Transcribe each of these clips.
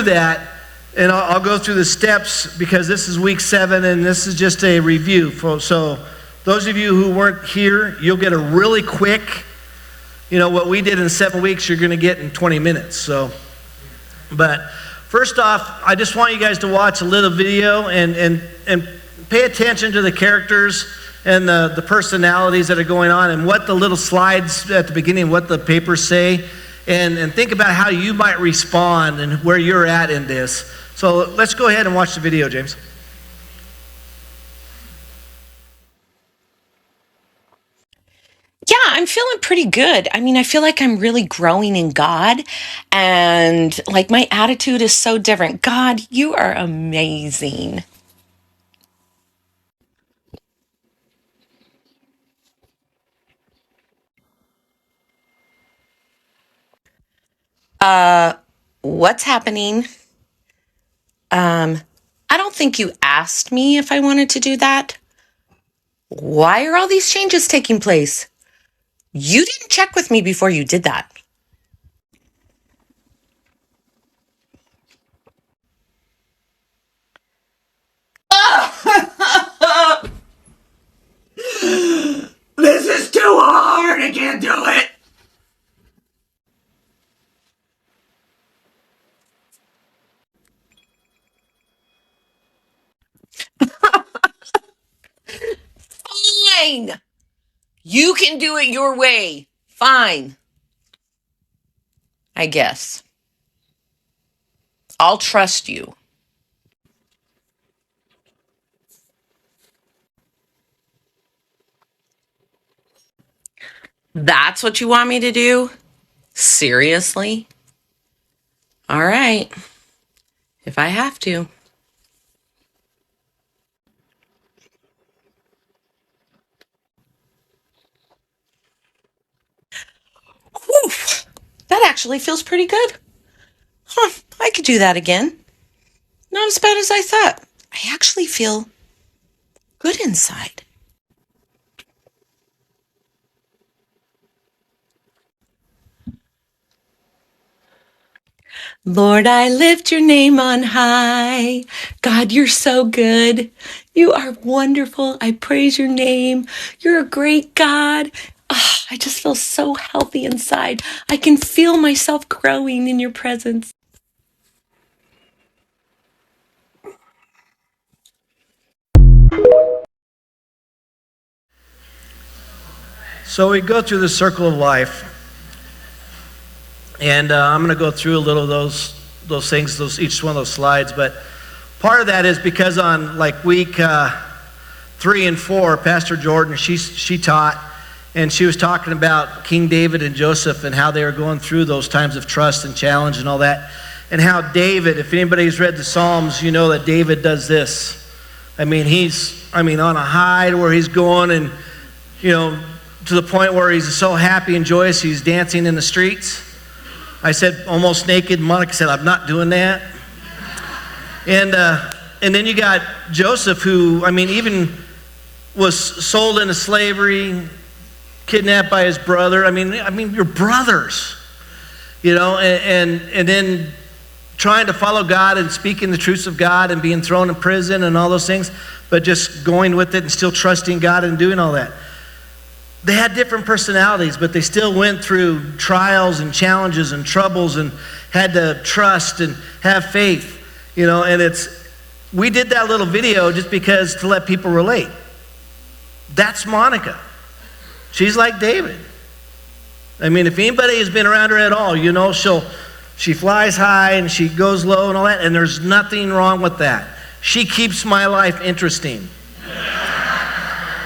that, and I'll go through the steps because this is week 7 and this is just a review. So those of you who weren't here, you'll get a really quick, what we did in 7 weeks, you're going to get in 20 minutes. But first off, I just want you guys to watch a little video and pay attention to the characters and the personalities that are going on and what the little slides at the beginning, what the papers say, and think about how you might respond and where you're at in this. So let's go ahead and watch the video, James. Yeah, I'm feeling pretty good. I feel like I'm really growing in God, and like my attitude is so different. God, you are amazing. What's happening? I don't think you asked me if I wanted to do that. Why are all these changes taking place? You didn't check with me before you did that. This is too hard. I can't do it. Fine. You can do it your way. Fine. I guess. I'll trust you. That's what you want me to do? Seriously? All right. If I have to. Whew. That actually feels pretty good. I could do that again. Not as bad as I thought. I actually feel good inside. Lord, I lift your name on high. God, you're so good. You are wonderful. I praise your name. You're a great God. I just feel so healthy inside. I can feel myself growing in your presence. So we go through the circle of life, and I'm going to go through a little of those things, each one of those slides. But part of that is because on like week 3 and 4, Pastor Jordan, she taught, and she was talking about King David and Joseph and how they were going through those times of trust and challenge and all that, and how David, if anybody's read the Psalms, you know that David does this. He's on a high to where he's going, and to the point where he's so happy and joyous he's dancing in the streets. I said almost naked. Monica said, I'm not doing that. And then you got Joseph, who, even was sold into slavery, kidnapped by his brother. Your brothers, and then trying to follow God and speaking the truths of God and being thrown in prison and all those things, but just going with it and still trusting God and doing all that. They had different personalities, but they still went through trials and challenges and troubles and had to trust and have faith, and we did that little video just because to let people relate. That's Monica. She's like David. If anybody has been around her at all, she flies high and she goes low and all that, and there's nothing wrong with that. She keeps my life interesting.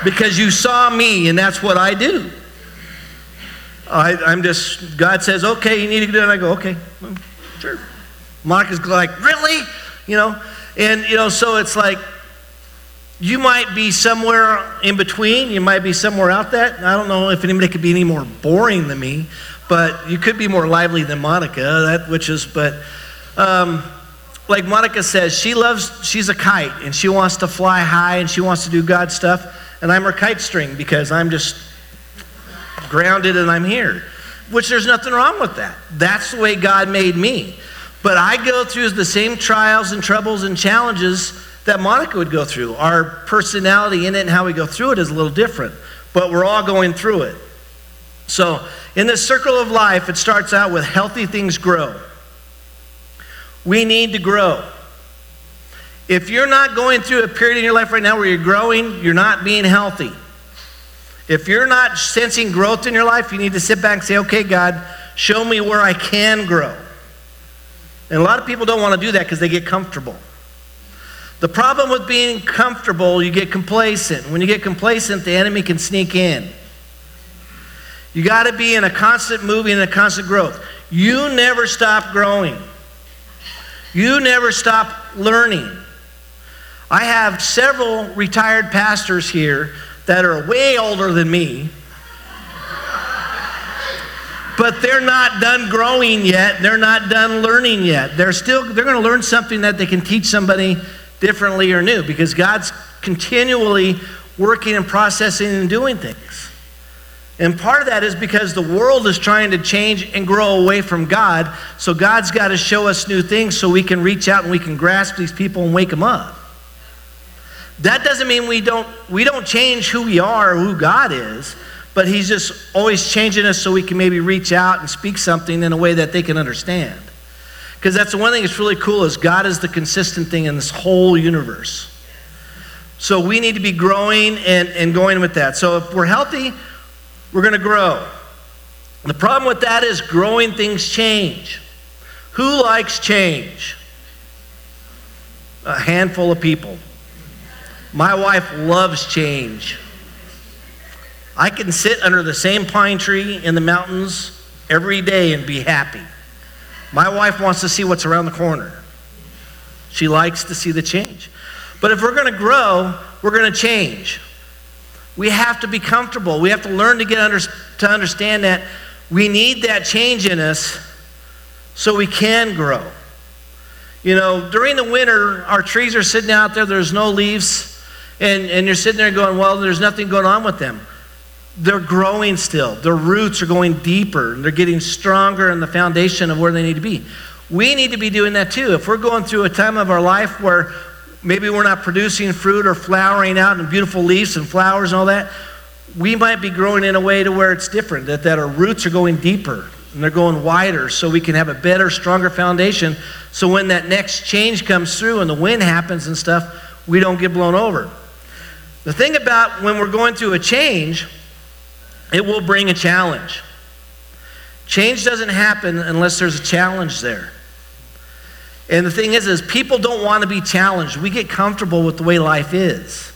Because you saw me, and that's what I do. God says, okay, you need to do it, and I go, okay, sure. Monica's like, really? So it's like, you might be somewhere in between, you might be somewhere out that. I don't know if anybody could be any more boring than me, but you could be more lively than Monica, like Monica says, she's a kite, and she wants to fly high, and she wants to do God stuff. And I'm her kite string because I'm just grounded and I'm here, which there's nothing wrong with that. That's the way God made me. But I go through the same trials and troubles and challenges that Monica would go through. Our personality in it and how we go through it is a little different, but we're all going through it. So in this circle of life, it starts out with healthy things grow. We need to grow. If you're not going through a period in your life right now where you're growing, you're not being healthy. If you're not sensing growth in your life, you need to sit back and say, okay, God, show me where I can grow. And a lot of people don't want to do that because they get comfortable. The problem with being comfortable, you get complacent. When you get complacent, the enemy can sneak in. You got to be in a constant moving and a constant growth. You never stop growing. You never stop learning. I have several retired pastors here that are way older than me, but they're not done growing yet. They're not done learning yet. They're going to learn something that they can teach somebody differently or new, because God's continually working and processing and doing things. And part of that is because the world is trying to change and grow away from God, so God's got to show us new things so we can reach out and we can grasp these people and wake them up. That doesn't mean we don't change who we are or who God is, but he's just always changing us so we can maybe reach out and speak something in a way that they can understand. Because that's the one thing that's really cool, is God is the consistent thing in this whole universe. So we need to be growing and going with that. So if we're healthy, we're going to grow. The problem with that is growing things change. Who likes change? A handful of people. My wife loves change. I can sit under the same pine tree in the mountains every day and be happy. My wife wants to see what's around the corner. She likes to see the change. But if we're going to grow, we're going to change. We have to be comfortable. We have to learn to understand that we need that change in us so we can grow. You know, during the winter, our trees are sitting out there, there's no leaves, and you're sitting there going, well, there's nothing going on with them. They're growing still. Their roots are going deeper, and they're getting stronger in the foundation of where they need to be. We need to be doing that too. If we're going through a time of our life where maybe we're not producing fruit or flowering out and beautiful leaves and flowers and all that, we might be growing in a way to where it's different, that our roots are going deeper and they're going wider so we can have a better, stronger foundation, so when that next change comes through and the wind happens and stuff, we don't get blown over. The thing about when we're going through a change, it will bring a challenge. Change doesn't happen unless there's a challenge there. And the thing is people don't want to be challenged. We get comfortable with the way life is.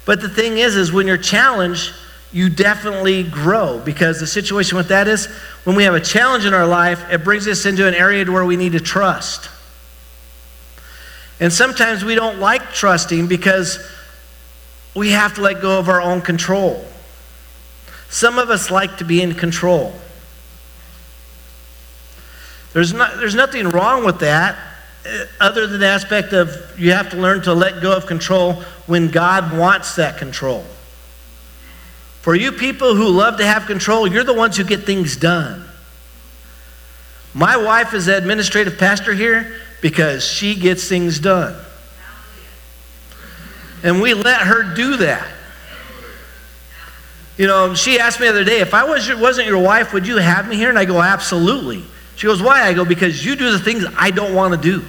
But the thing is when you're challenged, you definitely grow, because the situation with that is when we have a challenge in our life, it brings us into an area where we need to trust. And sometimes we don't like trusting because we have to let go of our own control. Some of us like to be in control. There's nothing wrong with that, other than the aspect of you have to learn to let go of control when God wants that control. For you people who love to have control, you're the ones who get things done. My wife is the administrative pastor here because she gets things done. And we let her do that. You know, she asked me the other day, if I wasn't your wife, would you have me here? And I go, absolutely. She goes, why? I go, because you do the things I don't want to do.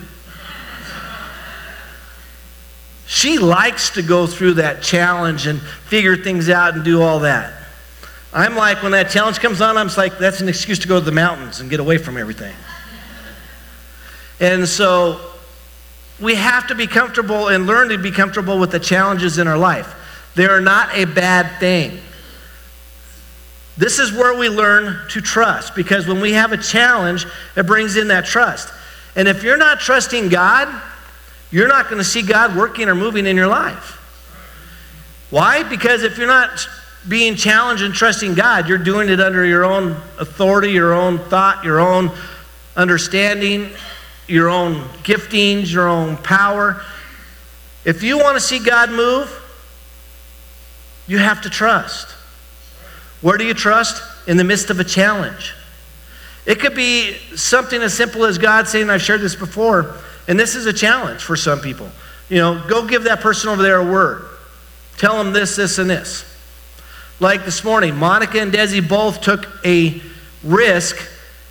She likes to go through that challenge and figure things out and do all that. I'm like, when that challenge comes on, I'm just like, that's an excuse to go to the mountains and get away from everything. And so we have to be comfortable and learn to be comfortable with the challenges in our life. They are not a bad thing. This is where we learn to trust, because when we have a challenge, it brings in that trust. And if you're not trusting God, you're not going to see God working or moving in your life. Why? Because if you're not being challenged and trusting God, you're doing it under your own authority, your own thought, your own understanding, your own giftings, your own power. If you want to see God move, you have to trust. Where do you trust? In the midst of a challenge. It could be something as simple as God saying, I've shared this before, and this is a challenge for some people. Go give that person over there a word. Tell them this, this, and this. Like this morning, Monica and Desi both took a risk,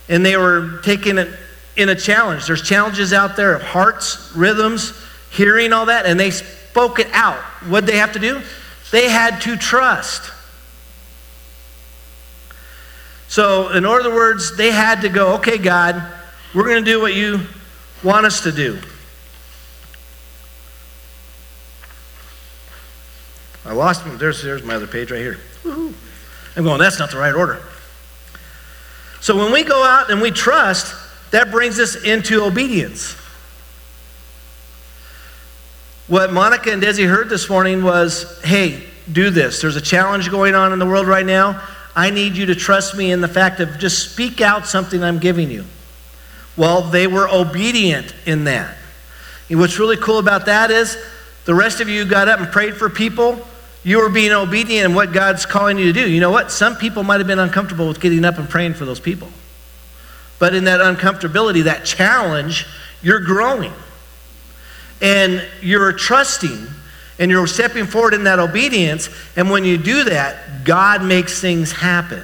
and they were taking it in a challenge. There's challenges out there of hearts, rhythms, hearing, all that, and they spoke it out. What did they have to do? They had to trust. So, in other words, they had to go, okay, God, we're going to do what you want us to do. I lost them. There's my other page right here. Woo-hoo. I'm going, that's not the right order. So when we go out and we trust, that brings us into obedience. What Monica and Desi heard this morning was, hey, do this. There's a challenge going on in the world right now. I need you to trust me in the fact of just speak out something I'm giving you. Well, they were obedient in that. And what's really cool about that is the rest of you got up and prayed for people. You were being obedient in what God's calling you to do. You know what? Some people might have been uncomfortable with getting up and praying for those people. But in that uncomfortability, that challenge, you're growing. And you're trusting, and you're stepping forward in that obedience. And when you do that, God makes things happen.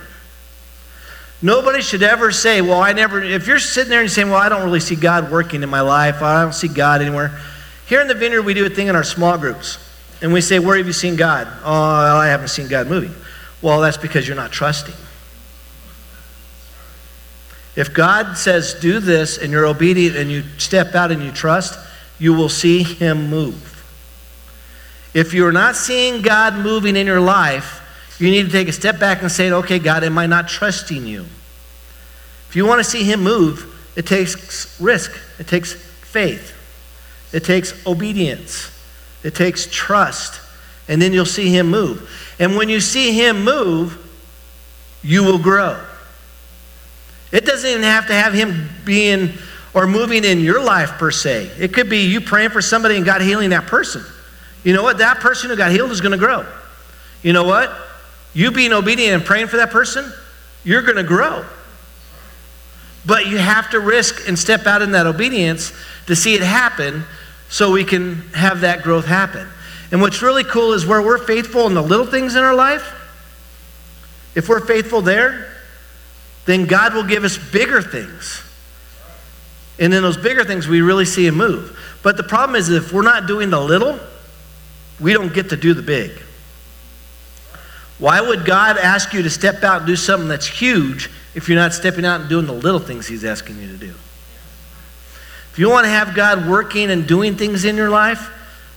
Nobody should ever say, well, if you're sitting there and you're saying, well, I don't really see God working in my life. I don't see God anywhere. Here in the Vineyard, we do a thing in our small groups. And we say, where have you seen God? Oh, I haven't seen God moving. Well, that's because you're not trusting. If God says, do this, and you're obedient, and you step out and you trust, you will see him move. If you're not seeing God moving in your life, you need to take a step back and say, okay, God, am I not trusting you? If you want to see him move, it takes risk. It takes faith. It takes obedience. It takes trust. And then you'll see him move. And when you see him move, you will grow. It doesn't even have to have him being or moving in your life per se. It could be you praying for somebody and God healing that person. You know what? That person who got healed is going to grow. You know what? You being obedient and praying for that person, you're going to grow. But you have to risk and step out in that obedience to see it happen so we can have that growth happen. And what's really cool is where we're faithful in the little things in our life, if we're faithful there, then God will give us bigger things. And in those bigger things, we really see him move. But the problem is if we're not doing the little, we don't get to do the big. Why would God ask you to step out and do something that's huge if you're not stepping out and doing the little things he's asking you to do? If you want to have God working and doing things in your life,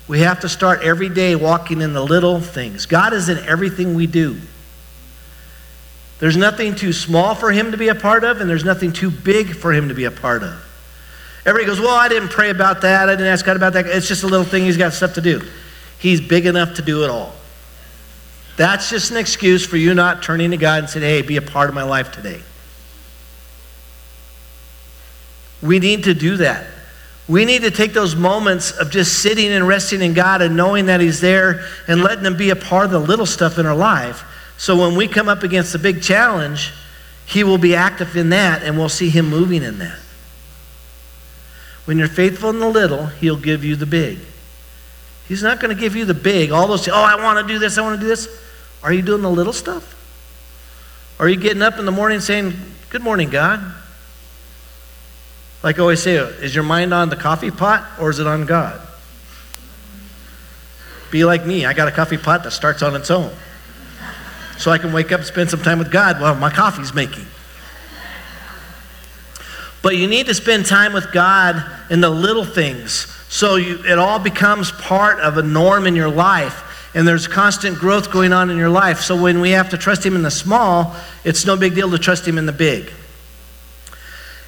we have to start every day walking in the little things. God is in everything we do. There's nothing too small for him to be a part of, and there's nothing too big for him to be a part of. Everybody goes, well, I didn't pray about that. I didn't ask God about that. It's just a little thing. He's got stuff to do. He's big enough to do it all. That's just an excuse for you not turning to God and saying, hey, be a part of my life today. We need to do that. We need to take those moments of just sitting and resting in God and knowing that he's there and letting him be a part of the little stuff in our life. So when we come up against the big challenge, he will be active in that and we'll see him moving in that. When you're faithful in the little, he'll give you the big. He's not going to give you the big, all those, I want to do this, I want to do this. Are you doing the little stuff? Are you getting up in the morning saying, good morning, God? Like I always say, is your mind on the coffee pot or is it on God? Be like me. I got a coffee pot that starts on its own. So I can wake up and spend some time with God while my coffee's making. But you need to spend time with God in the little things so it all becomes part of a norm in your life and there's constant growth going on in your life. So when we have to trust him in the small, it's no big deal to trust him in the big.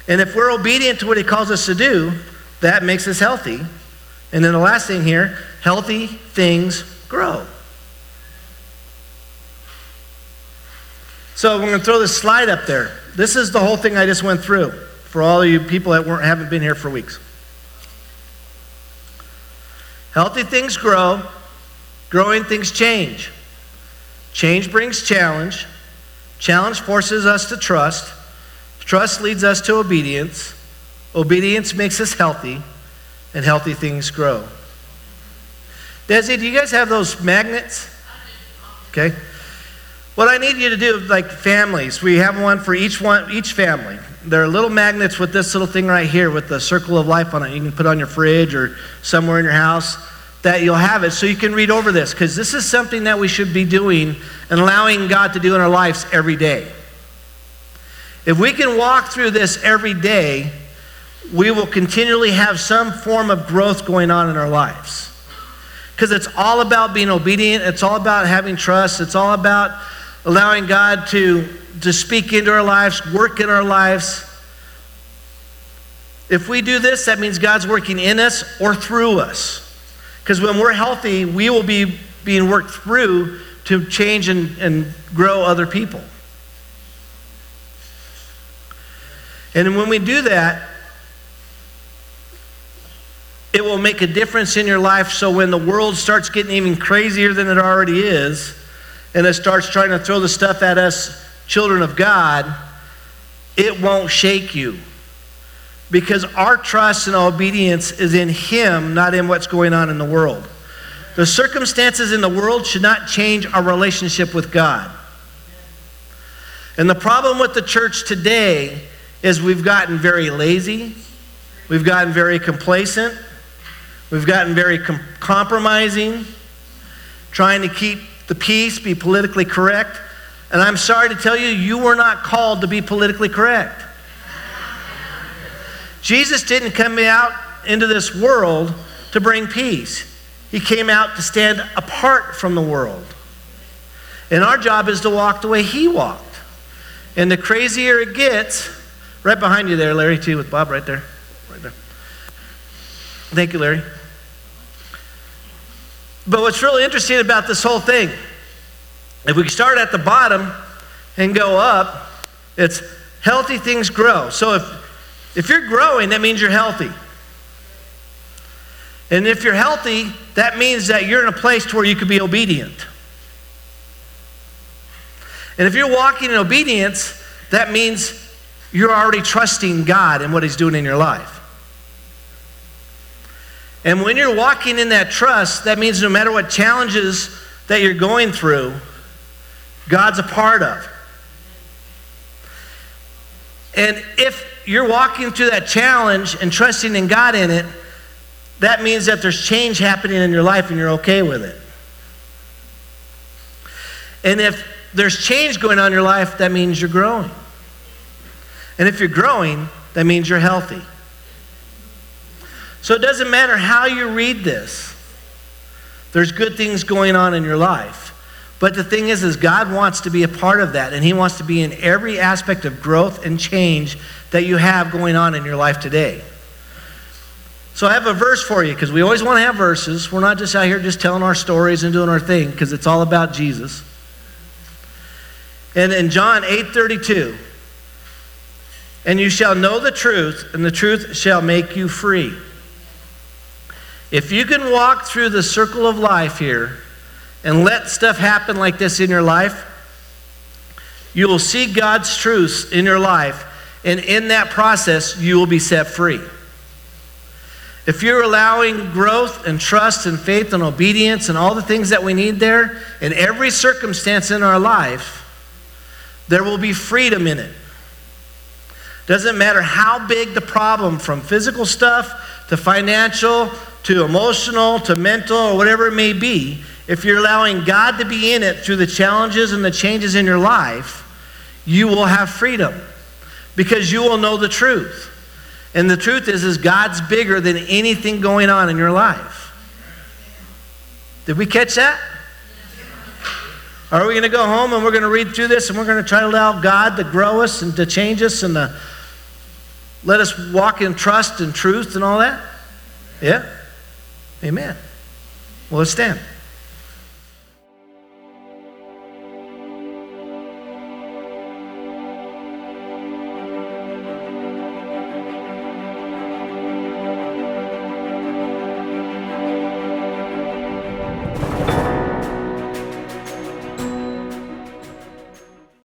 And if we're obedient to what he calls us to do, that makes us healthy. And then the last thing here, healthy things grow. So we're going to throw this slide up there. This is the whole thing I just went through for all of you people that haven't been here for weeks. Healthy things grow. Growing things change. Change brings challenge. Challenge forces us to trust. Trust leads us to obedience. Obedience makes us healthy, and healthy things grow. Desi, do you guys have those magnets? Okay. What I need you to do, like families, we have one for each family. There are little magnets with this little thing right here with the circle of life on it. You can put it on your fridge or somewhere in your house that you'll have it so you can read over this, because this is something that we should be doing and allowing God to do in our lives every day. If we can walk through this every day, we will continually have some form of growth going on in our lives. Because it's all about being obedient. It's all about having trust. It's all about allowing God to speak into our lives, work in our lives. If we do this, that means God's working in us or through us. Because when we're healthy, we will be being worked through to change and grow other people. And when we do that, it will make a difference in your life, so when the world starts getting even crazier than it already is, and it starts trying to throw the stuff at us, children of God, it won't shake you. Because our trust and obedience is in Him, not in what's going on in the world. The circumstances in the world should not change our relationship with God. And the problem with the church today is we've gotten very lazy, we've gotten very complacent, we've gotten very compromising, trying to keep the peace, be politically correct. And I'm sorry to tell you, you were not called to be politically correct. Jesus didn't come out into this world to bring peace. He came out to stand apart from the world. And our job is to walk the way He walked. And the crazier it gets, right behind you there, Larry, too, with Bob right there. Right there. Thank you, Larry. But what's really interesting about this whole thing, if we start at the bottom and go up, it's healthy things grow. So if you're growing, that means you're healthy. And if you're healthy, that means that you're in a place to where you can be obedient. And if you're walking in obedience, that means you're already trusting God and what He's doing in your life. And when you're walking in that trust, that means no matter what challenges that you're going through, God's a part of. And if you're walking through that challenge and trusting in God in it, that means that there's change happening in your life and you're okay with it. And if there's change going on in your life, that means you're growing. And if you're growing, that means you're healthy. So it doesn't matter how you read this. There's good things going on in your life. But the thing is God wants to be a part of that, and He wants to be in every aspect of growth and change that you have going on in your life today. So I have a verse for you, because we always want to have verses. We're not just out here just telling our stories and doing our thing, because it's all about Jesus. And in John 8:32, and you shall know the truth, and the truth shall make you free. If you can walk through the circle of life here and let stuff happen like this in your life, you will see God's truths in your life, and in that process, you will be set free. If you're allowing growth and trust and faith and obedience and all the things that we need there, in every circumstance in our life, there will be freedom in it. Doesn't matter how big the problem, from physical stuff to financial to emotional to mental or whatever it may be, if you're allowing God to be in it through the challenges and the changes in your life, you will have freedom, because you will know the truth. And the truth is God's bigger than anything going on in your life. Did we catch that? Are we going to go home and we're going to read through this and we're going to try to allow God to grow us and to change us and to let us walk in trust and truth and all that? Yeah? Amen. Well, let's stand.